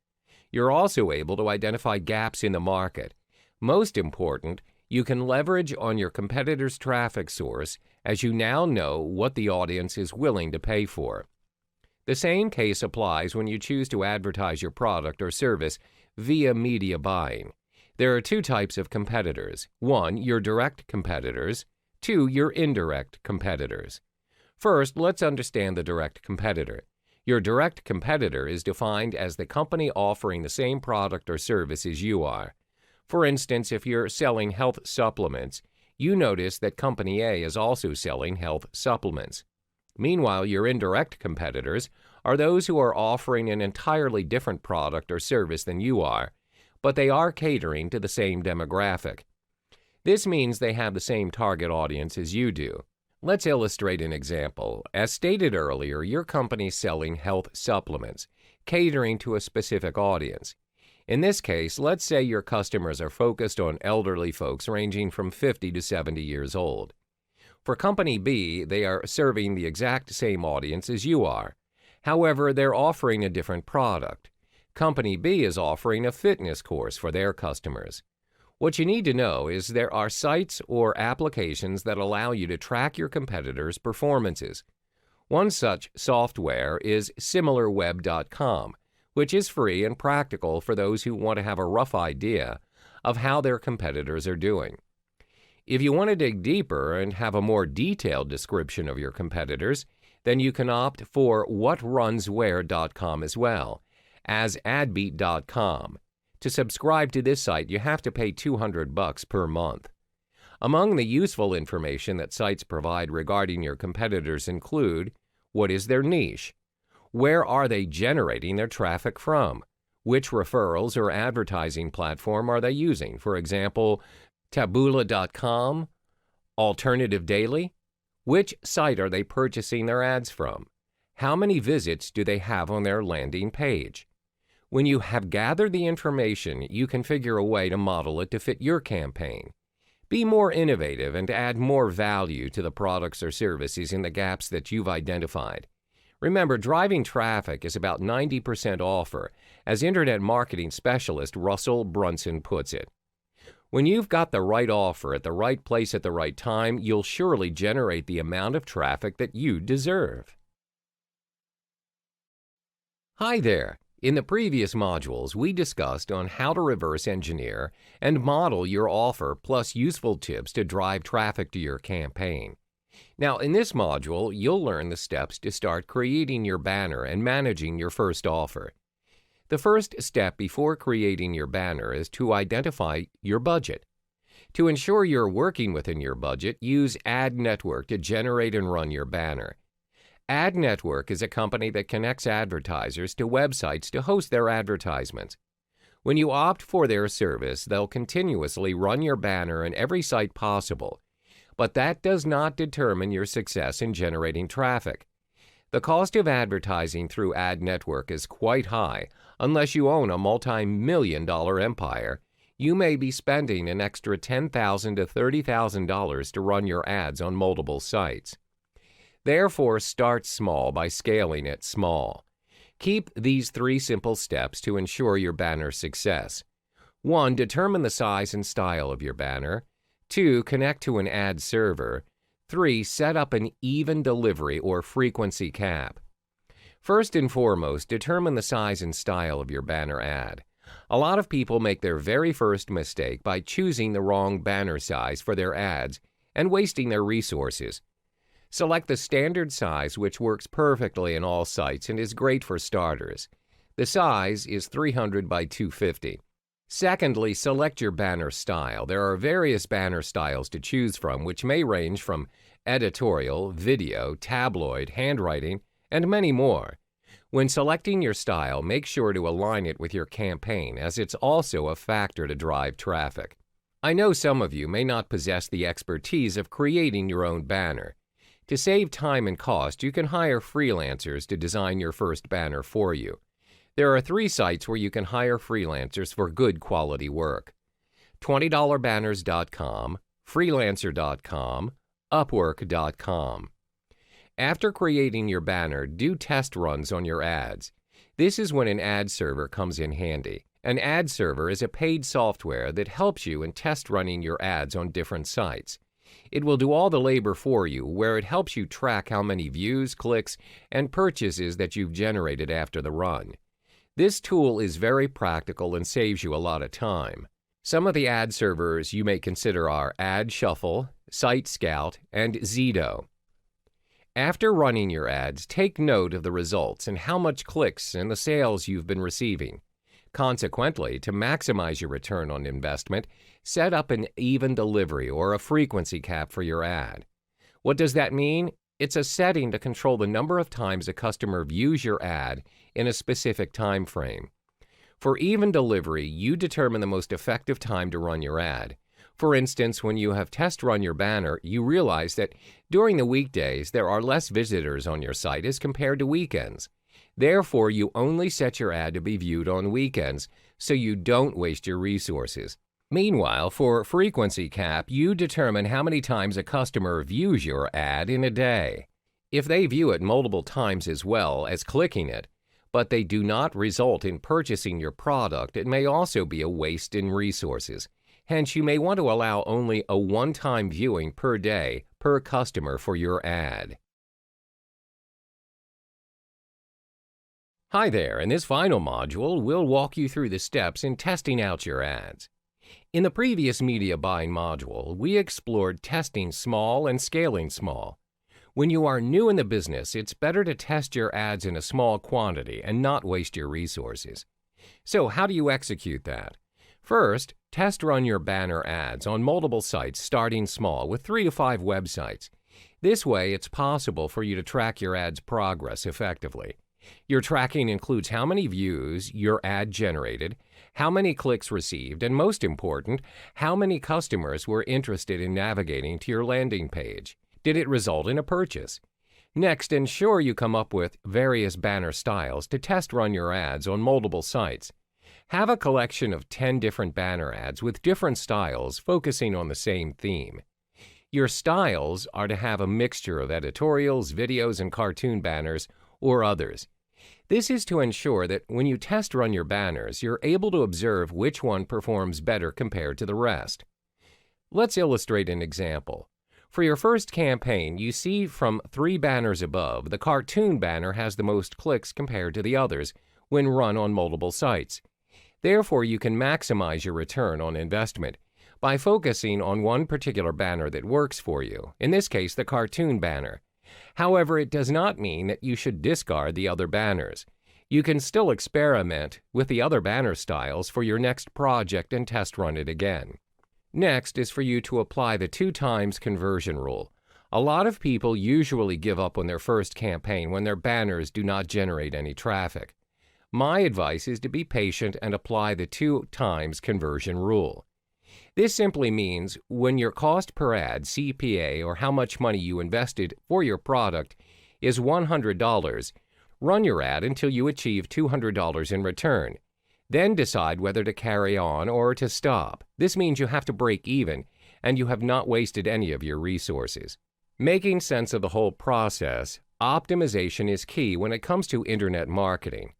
You're also able to identify gaps in the market. Most important, you can leverage on your competitor's traffic source as you now know what the audience is willing to pay for. The same case applies when you choose to advertise your product or service via media buying. There are 2 types of competitors. 1, your direct competitors. 2, your indirect competitors. First, let's understand the direct competitor. Your direct competitor is defined as the company offering the same product or service as you are. For instance, if you're selling health supplements, you notice that Company A is also selling health supplements. Meanwhile, your indirect competitors are those who are offering an entirely different product or service than you are, but they are catering to the same demographic. This means they have the same target audience as you do. Let's illustrate an example. As stated earlier, your company is selling health supplements, catering to a specific audience. In this case, let's say your customers are focused on elderly folks ranging from 50 to 70 years old. For Company B, they are serving the exact same audience as you are. However, they're offering a different product. Company B is offering a fitness course for their customers. What you need to know is there are sites or applications that allow you to track your competitors' performances. One such software is SimilarWeb.com, which is free and practical for those who want to have a rough idea of how their competitors are doing. If you want to dig deeper and have a more detailed description of your competitors, then you can opt for whatrunswhere.com as well as adbeat.com. To subscribe to this site, you have to pay $200 per month. Among the useful information that sites provide regarding your competitors include: what is their niche? Where are they generating their traffic from? Which referrals or advertising platform are they using? For example, Taboola.com, Alternative Daily? Which site are they purchasing their ads from? How many visits do they have on their landing page? When you have gathered the information, you can figure a way to model it to fit your campaign. Be more innovative and add more value to the products or services in the gaps that you've identified. Remember, driving traffic is about 90% offer, as Internet marketing specialist Russell Brunson puts it. When you've got the right offer at the right place at the right time, you'll surely generate the amount of traffic that you deserve. Hi there! In the previous modules, we discussed on how to reverse engineer and model your offer plus useful tips to drive traffic to your campaign. Now, in this module, you'll learn the steps to start creating your banner and managing your first offer. The first step before creating your banner is to identify your budget. To ensure you're working within your budget, use Ad Network to generate and run your banner. Ad Network is a company that connects advertisers to websites to host their advertisements. When you opt for their service, they'll continuously run your banner on every site possible, but that does not determine your success in generating traffic. The cost of advertising through Ad Network is quite high. Unless you own a multi-million-dollar empire, you may be spending an extra $10,000 to $30,000 to run your ads on multiple sites. Therefore, start small by scaling it small. Keep these 3 simple steps to ensure your banner's success. 1. Determine the size and style of your banner. 2. Connect to an ad server. 3. Set up an even delivery or frequency cap. First and foremost, determine the size and style of your banner ad. A lot of people make their very first mistake by choosing the wrong banner size for their ads and wasting their resources. Select the standard size, which works perfectly in all sites and is great for starters. The size is 300 by 250. Secondly, select your banner style. There are various banner styles to choose from, which may range from editorial, video, tabloid, handwriting, and many more. When selecting your style, make sure to align it with your campaign, as it's also a factor to drive traffic. I know some of you may not possess the expertise of creating your own banner. To save time and cost, you can hire freelancers to design your first banner for you. There are 3 sites where you can hire freelancers for good quality work: $20banners.com, freelancer.com, upwork.com. After creating your banner, do test runs on your ads. This is when an ad server comes in handy. An ad server is a paid software that helps you in test running your ads on different sites. It will do all the labor for you, where it helps you track how many views, clicks, and purchases that you've generated after the run. This tool is very practical and saves you a lot of time. Some of the ad servers you may consider are Ad Shuffle, Site Scout, and Zito. After running your ads, take note of the results and how much clicks and the sales you've been receiving. Consequently, to maximize your return on investment, set up an even delivery or a frequency cap for your ad. What does that mean? It's a setting to control the number of times a customer views your ad in a specific time frame. For even delivery, you determine the most effective time to run your ad. For instance, when you have test run your banner, you realize that during the weekdays there are less visitors on your site as compared to weekends. Therefore, you only set your ad to be viewed on weekends, so you don't waste your resources. Meanwhile, for frequency cap, you determine how many times a customer views your ad in a day. If they view it multiple times as well as clicking it, but they do not result in purchasing your product, it may also be a waste in resources. Hence, you may want to allow only a one-time viewing per day per customer for your ad. Hi there, in this final module, we'll walk you through the steps in testing out your ads. In the previous media buying module, we explored testing small and scaling small. When you are new in the business, it's better to test your ads in a small quantity and not waste your resources. So how do you execute that? First, test run your banner ads on multiple sites starting small with 3 to 5 websites. This way, it's possible for you to track your ad's progress effectively. Your tracking includes how many views your ad generated, how many clicks received, and most important, how many customers were interested in navigating to your landing page. Did it result in a purchase? Next, ensure you come up with various banner styles to test run your ads on multiple sites. Have a collection of 10 different banner ads with different styles focusing on the same theme. Your styles are to have a mixture of editorials, videos, and cartoon banners, or others. This is to ensure that when you test run your banners, you're able to observe which one performs better compared to the rest. Let's illustrate an example. For your first campaign, you see from 3 banners above, the cartoon banner has the most clicks compared to the others when run on multiple sites. Therefore, you can maximize your return on investment by focusing on one particular banner that works for you, in this case, the cartoon banner. However, it does not mean that you should discard the other banners. You can still experiment with the other banner styles for your next project and test run it again. Next is for you to apply the 2 times conversion rule. A lot of people usually give up on their first campaign when their banners do not generate any traffic. My advice is to be patient and apply the 2 times conversion rule. This simply means when your cost per ad, CPA, or how much money you invested for your product is $100, run your ad until you achieve $200 in return. Then decide whether to carry on or to stop. This means you have to break even, and you have not wasted any of your resources. Making sense of the whole process, optimization is key when it comes to internet marketing.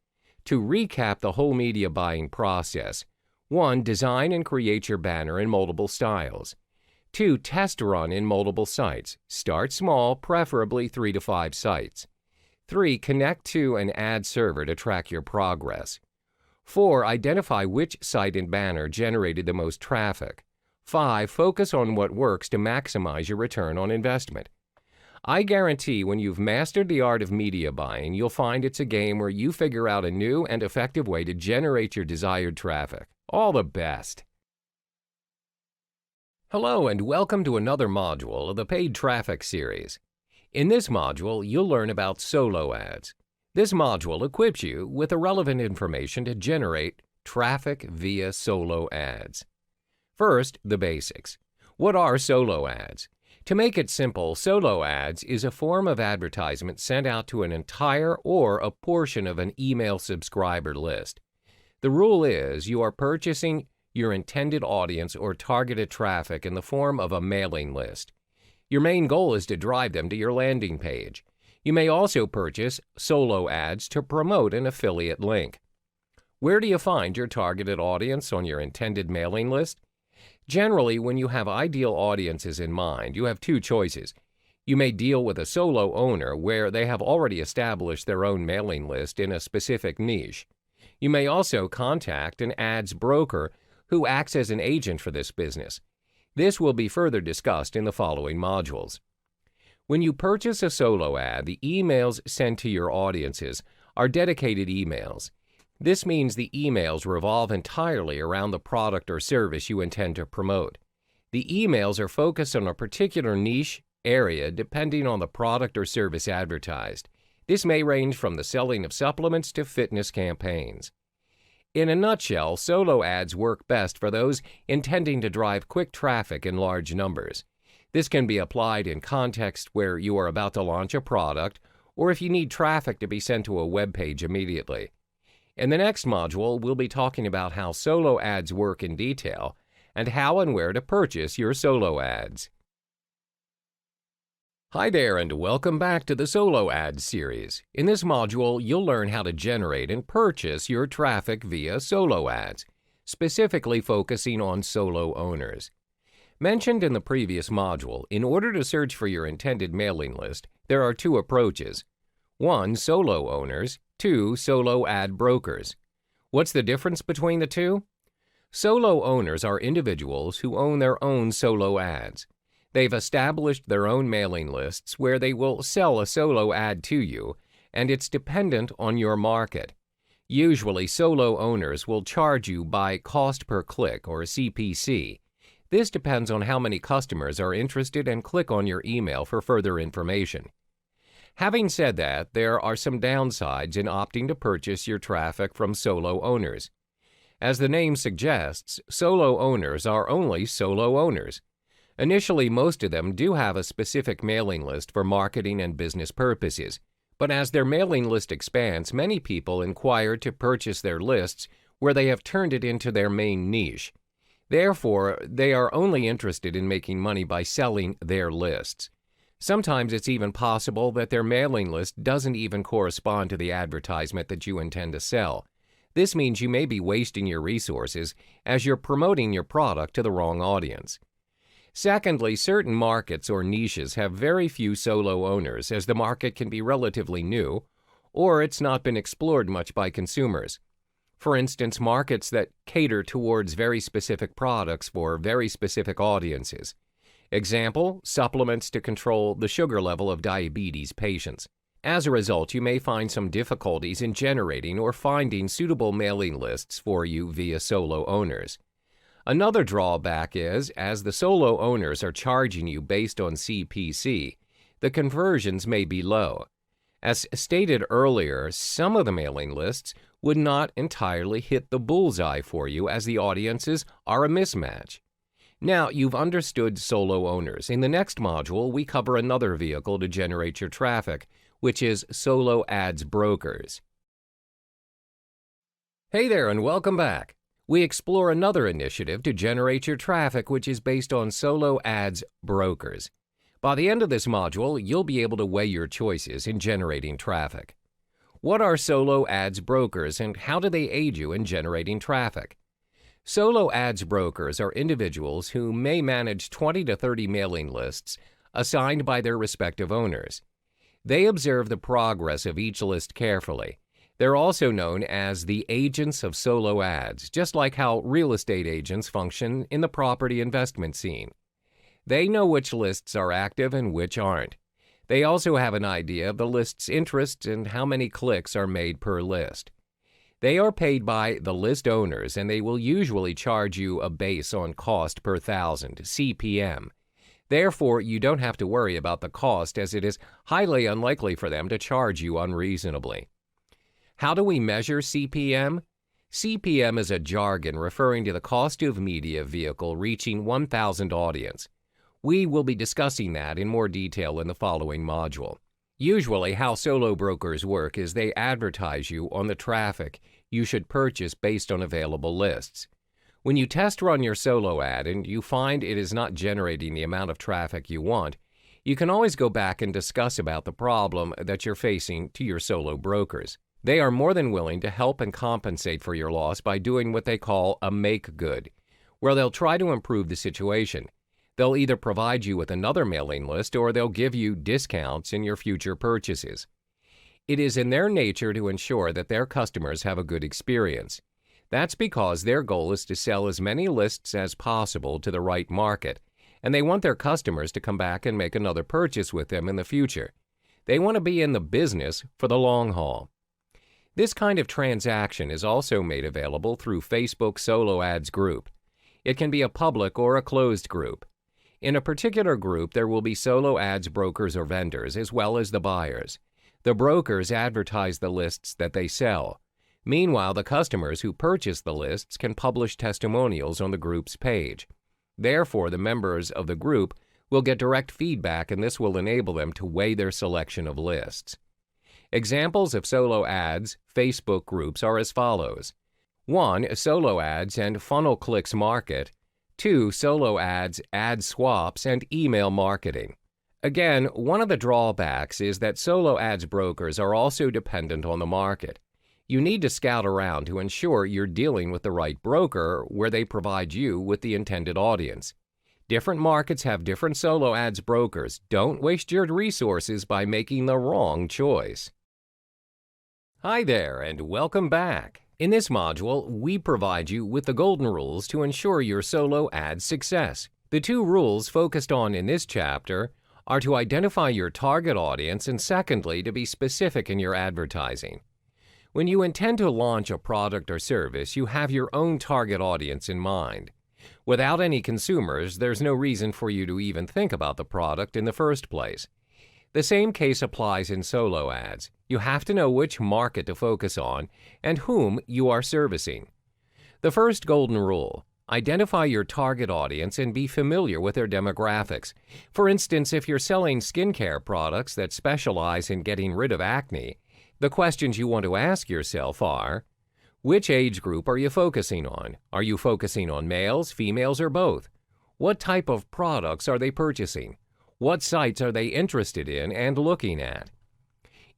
To recap the whole media buying process: 1. Design and create your banner in multiple styles. 2. Test run in multiple sites. Start small, preferably 3 to 5 sites. 3. Connect to an ad server to track your progress. 4. Identify which site and banner generated the most traffic. 5. Focus on what works to maximize your return on investment. I guarantee when you've mastered the art of media buying, you'll find it's a game where you figure out a new and effective way to generate your desired traffic. All the best! Hello and welcome to another module of the Paid Traffic series. In this module, you'll learn about solo ads. This module equips you with the relevant information to generate traffic via solo ads. First, the basics. What are solo ads? To make it simple, solo ads is a form of advertisement sent out to an entire or a portion of an email subscriber list. The rule is you are purchasing your intended audience or targeted traffic in the form of a mailing list. Your main goal is to drive them to your landing page. You may also purchase solo ads to promote an affiliate link. Where do you find your targeted audience on your intended mailing list? Generally, when you have ideal audiences in mind, you have 2 choices. You may deal with a solo owner where they have already established their own mailing list in a specific niche. You may also contact an ads broker who acts as an agent for this business. This will be further discussed in the following modules. When you purchase a solo ad, the emails sent to your audiences are dedicated emails. This means the emails revolve entirely around the product or service you intend to promote. The emails are focused on a particular niche area depending on the product or service advertised. This may range from the selling of supplements to fitness campaigns. In a nutshell, solo ads work best for those intending to drive quick traffic in large numbers. This can be applied in context where you are about to launch a product or if you need traffic to be sent to a web page immediately. In the next module, we'll be talking about how solo ads work in detail and how and where to purchase your solo ads. Hi there and welcome back to the Solo Ads series. In this module, you'll learn how to generate and purchase your traffic via solo ads, specifically focusing on solo owners. Mentioned in the previous module, in order to search for your intended mailing list, there are 2 approaches. 1. Solo owners. 2. Solo ad brokers. What's the difference between the 2? Solo owners are individuals who own their own solo ads. They've established their own mailing lists where they will sell a solo ad to you, and it's dependent on your market. Usually, solo owners will charge you by cost per click or CPC. This depends on how many customers are interested and click on your email for further information. Having said that, there are some downsides in opting to purchase your traffic from solo owners. As the name suggests, solo owners are only solo owners. Initially, most of them do have a specific mailing list for marketing and business purposes, but as their mailing list expands, many people inquire to purchase their lists where they have turned it into their main niche. Therefore, they are only interested in making money by selling their lists. Sometimes it's even possible that their mailing list doesn't even correspond to the advertisement that you intend to sell. This means you may be wasting your resources as you're promoting your product to the wrong audience. Secondly, certain markets or niches have very few solo owners, as the market can be relatively new, or it's not been explored much by consumers. For instance, markets that cater towards very specific products for very specific audiences. Example, supplements to control the sugar level of diabetes patients. As a result, you may find some difficulties in generating or finding suitable mailing lists for you via solo owners. Another drawback is, as the solo owners are charging you based on CPC, the conversions may be low. As stated earlier, some of the mailing lists would not entirely hit the bullseye for you as the audiences are a mismatch. Now, you've understood solo owners. In the next module, we cover another vehicle to generate your traffic, which is solo ads brokers. Hey there, and welcome back. We explore another initiative to generate your traffic, which is based on solo ads brokers. By the end of this module, you'll be able to weigh your choices in generating traffic. What are solo ads brokers, and how do they aid you in generating traffic? Solo ads brokers are individuals who may manage 20 to 30 mailing lists assigned by their respective owners. They observe the progress of each list carefully. They're also known as the agents of solo ads, just like how real estate agents function in the property investment scene. They know which lists are active and which aren't. They also have an idea of the list's interests and how many clicks are made per list. They are paid by the list owners, and they will usually charge you a base on cost per thousand, CPM. Therefore, you don't have to worry about the cost, as it is highly unlikely for them to charge you unreasonably. How do we measure CPM? CPM is a jargon referring to the cost of media vehicle reaching 1,000 audience. We will be discussing that in more detail in the following module. Usually, how solo brokers work is they advertise you on the traffic you should purchase based on available lists. When you test run your solo ad and you find it is not generating the amount of traffic you want, you can always go back and discuss about the problem that you're facing to your solo brokers. They are more than willing to help and compensate for your loss by doing what they call a make good, where they'll try to improve the situation. They'll either provide you with another mailing list or they'll give you discounts in your future purchases. It is in their nature to ensure that their customers have a good experience. That's because their goal is to sell as many lists as possible to the right market, and they want their customers to come back and make another purchase with them in the future. They want to be in the business for the long haul. This kind of transaction is also made available through Facebook Solo Ads Group. It can be a public or a closed group. In a particular group, there will be solo ads brokers or vendors, as well as the buyers. The brokers advertise the lists that they sell. Meanwhile, the customers who purchase the lists can publish testimonials on the group's page. Therefore, the members of the group will get direct feedback, and this will enable them to weigh their selection of lists. Examples of solo ads Facebook groups are as follows. 1. Solo ads and funnel clicks market. 2. Solo ads, ad swaps, and email marketing. Again, one of the drawbacks is that solo ads brokers are also dependent on the market. You need to scout around to ensure you're dealing with the right broker where they provide you with the intended audience. Different markets have different solo ads brokers. Don't waste your resources by making the wrong choice. Hi there, and welcome back. In this module, we provide you with the golden rules to ensure your solo ad success. The two rules focused on in this chapter are to identify your target audience and secondly, to be specific in your advertising. When you intend to launch a product or service, you have your own target audience in mind. Without any consumers, there's no reason for you to even think about the product in the first place. The same case applies in solo ads. You have to know which market to focus on and whom you are servicing. The first golden rule: identify your target audience and be familiar with their demographics. For instance, if you're selling skincare products that specialize in getting rid of acne, the questions you want to ask yourself are: which age group are you focusing on? Are you focusing on males, females, or both? What type of products are they purchasing? What sites are they interested in and looking at?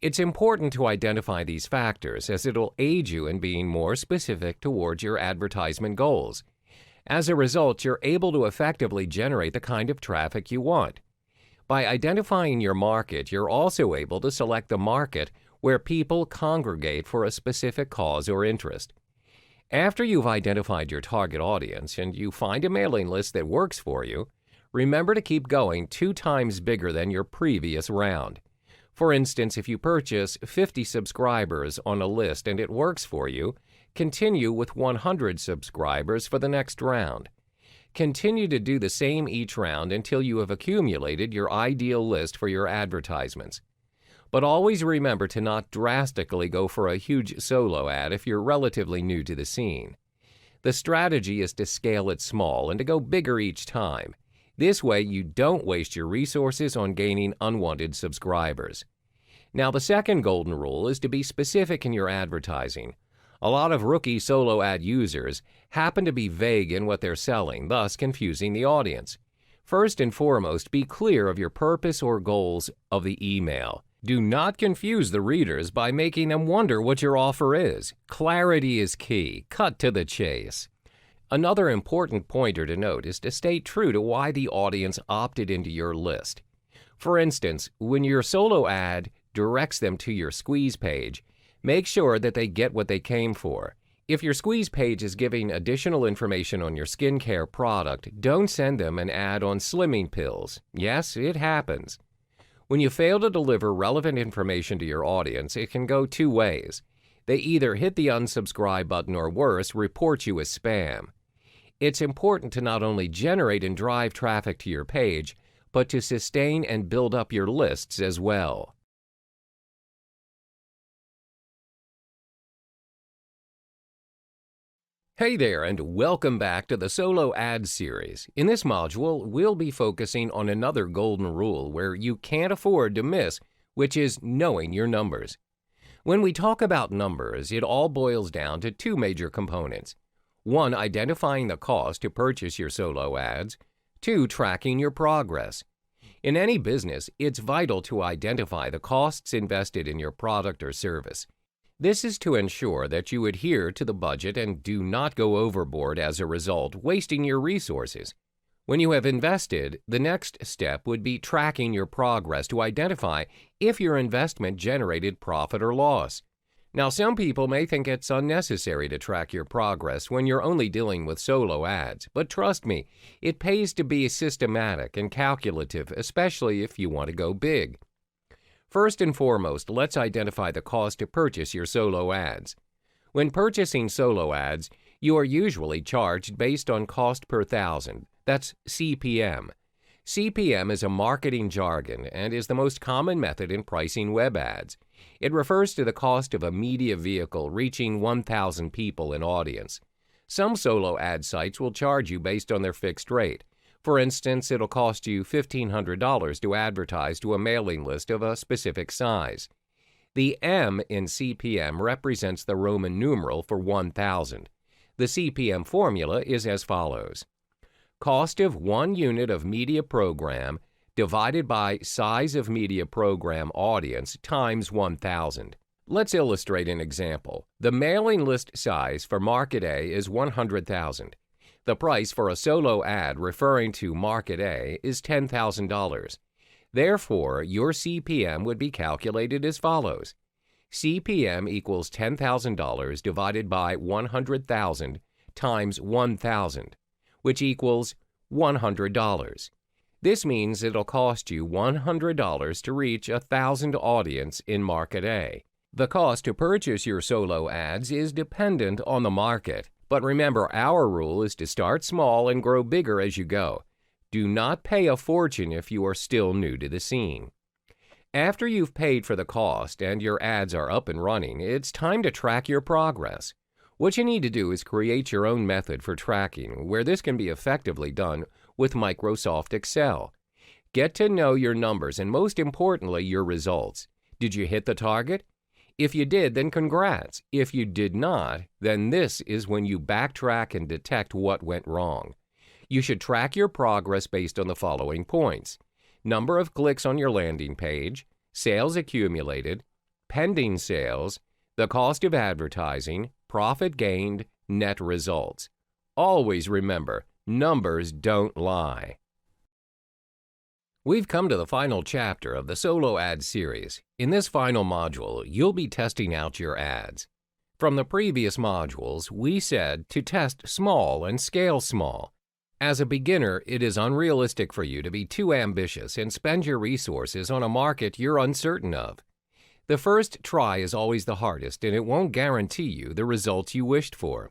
It's important to identify these factors as it'll aid you in being more specific towards your advertisement goals. As a result, you're able to effectively generate the kind of traffic you want. By identifying your market, you're also able to select the market where people congregate for a specific cause or interest. After you've identified your target audience and you find a mailing list that works for you, remember to keep going 2 times bigger than your previous round. For instance, if you purchase 50 subscribers on a list and it works for you, continue with 100 subscribers for the next round. Continue to do the same each round until you have accumulated your ideal list for your advertisements. But always remember to not drastically go for a huge solo ad if you're relatively new to the scene. The strategy is to scale it small and to go bigger each time. This way you don't waste your resources on gaining unwanted subscribers. Now, the second golden rule is to be specific in your advertising. A lot of rookie solo ad users happen to be vague in what they're selling, thus confusing the audience. First and foremost, be clear of your purpose or goals of the email. Do not confuse the readers by making them wonder what your offer is. Clarity is key. Cut to the chase. Another important pointer to note is to stay true to why the audience opted into your list. For instance, when your solo ad directs them to your squeeze page, make sure that they get what they came for. If your squeeze page is giving additional information on your skincare product, don't send them an ad on slimming pills. Yes, it happens. When you fail to deliver relevant information to your audience, it can go 2 ways. They either hit the unsubscribe button or worse, report you as spam. It's important to not only generate and drive traffic to your page, but to sustain and build up your lists as well. Hey there, and welcome back to the Solo Ad series. In this module, we'll be focusing on another golden rule where you can't afford to miss, which is knowing your numbers. When we talk about numbers, it all boils down to 2 major components. 1, identifying the cost to purchase your solo ads. 2, tracking your progress. In any business, it's vital to identify the costs invested in your product or service. This is to ensure that you adhere to the budget and do not go overboard as a result, wasting your resources. When you have invested, the next step would be tracking your progress to identify if your investment generated profit or loss. Now, some people may think it's unnecessary to track your progress when you're only dealing with solo ads, but trust me, it pays to be systematic and calculative, especially if you want to go big. First and foremost, let's identify the cost to purchase your solo ads. When purchasing solo ads, you are usually charged based on cost per thousand. That's CPM. CPM is a marketing jargon and is the most common method in pricing web ads. It refers to the cost of a media vehicle reaching 1,000 people in audience. Some solo ad sites will charge you based on their fixed rate. For instance, it'll cost you $1,500 to advertise to a mailing list of a specific size. The M in CPM represents the Roman numeral for 1,000. The CPM formula is as follows: cost of 1 unit of media program divided by size of media program audience times 1,000. Let's illustrate an example. The mailing list size for Market A is 100,000. The price for a solo ad referring to Market A is $10,000. Therefore, your CPM would be calculated as follows: CPM equals $10,000 divided by 100,000 times 1,000, which equals $100. This means it'll cost you $100 to reach 1,000 audience in Market A. The cost to purchase your solo ads is dependent on the market, but remember, our rule is to start small and grow bigger as you go. Do not pay a fortune if you are still new to the scene. After you've paid for the cost and your ads are up and running, it's time to track your progress. What you need to do is create your own method for tracking, where this can be effectively done with Microsoft Excel. Get to know your numbers and, most importantly, your results. Did you hit the target? If you did, then congrats. If you did not, then this is when you backtrack and detect what went wrong. You should track your progress based on the following points: number of clicks on your landing page, sales accumulated, pending sales, the cost of advertising, profit gained, net results. Always remember, numbers don't lie. We've come to the final chapter of the Solo Ad series. In this final module, you'll be testing out your ads. From the previous modules, we said to test small and scale small. As a beginner, it is unrealistic for you to be too ambitious and spend your resources on a market you're uncertain of. The first try is always the hardest, and it won't guarantee you the results you wished for.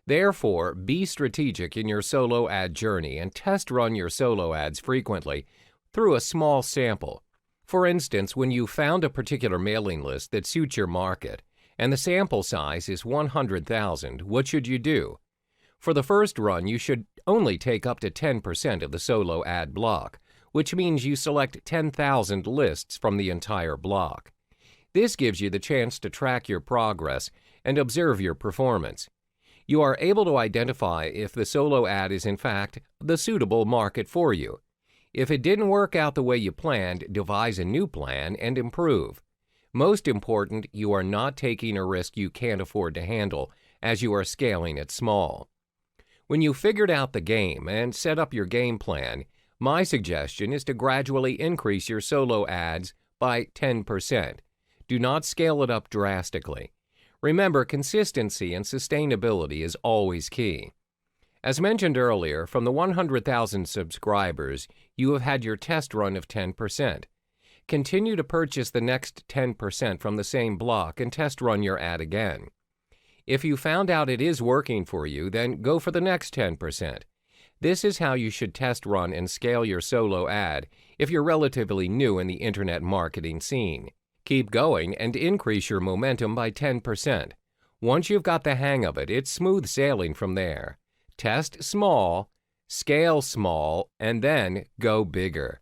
Therefore, be strategic in your solo ad journey and test run your solo ads frequently through a small sample. For instance, when you found a particular mailing list that suits your market and the sample size is 100,000, what should you do? For the first run, you should only take up to 10% of the solo ad block, which means you select 10,000 lists from the entire block. This gives you the chance to track your progress and observe your performance. You are able to identify if the solo ad is in fact the suitable market for you. If it didn't work out the way you planned, devise a new plan and improve. Most important, you are not taking a risk you can't afford to handle as you are scaling it small. When you figured out the game and set up your game plan, my suggestion is to gradually increase your solo ads by 10%. Do not scale it up drastically. Remember, consistency and sustainability is always key. As mentioned earlier, from the 100,000 subscribers, you have had your test run of 10%. Continue to purchase the next 10% from the same block and test run your ad again. If you found out it is working for you, then go for the next 10%. This is how you should test run and scale your solo ad if you're relatively new in the internet marketing scene. Keep going and increase your momentum by 10%. Once you've got the hang of it, it's smooth sailing from there. Test small, scale small, and then go bigger.